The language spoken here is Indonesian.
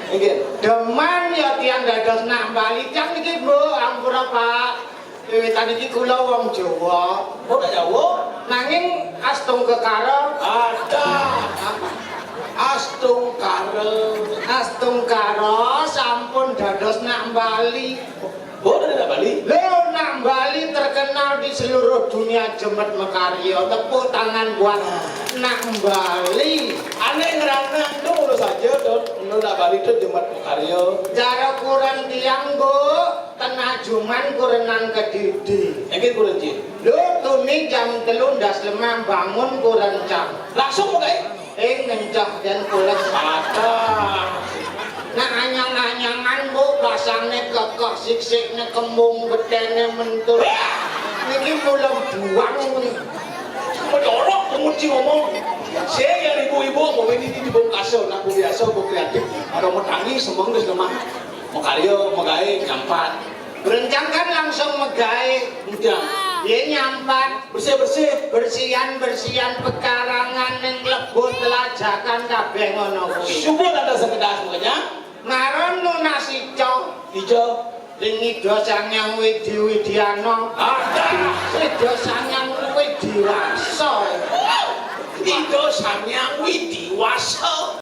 Nggih. Demen ya tiyang dados nak Bali tiyang niki Bu, ampura Pak. Wiwitan iki kula wong Jawa. Oh, nek Jawa Nanging astung kekara ada Astungkara sampun dados nak Bali. Oh, dari Bali. Lho nak Bali terkenal di seluruh dunia jemet mekarya. Tepuk tangan buat nak Bali. Aneh ngerana itu lulus saja don. Nak Bali itu Jumat Karya. Cara kurang tiang Bu, tenajuman kurenan kedidi. Nggih kurang Ci. Lho tuni jam 3.5 bangun kurang jam. Langsung mau kae. Ngencah dan kules. Ada. Nah anyang-anyangan Bu, rasane kekeh sik-sikne kembung bedene mentul. Niki mulo buang. Menyorok pengunci ngomong. Saya yang ibu-ibu mau ini di bongkaso, nak biasa bu kreatif. Ada mau tangis semang geus lemah. Mau karya, mau gawe nyampat. Berencangkan langsung megawe. Udah. Ye nyampat, Bersih-bersih. bersihan pekarangan ning lebut telajakan kabeh ngono kuwi. Syukur ada sekedas makanya. Maron nasi cok. Hijau. Ringido sanyang Widi-Widiano. Ada. Rido sanyang Widiwaso. Tiga sanyang Widiwaso.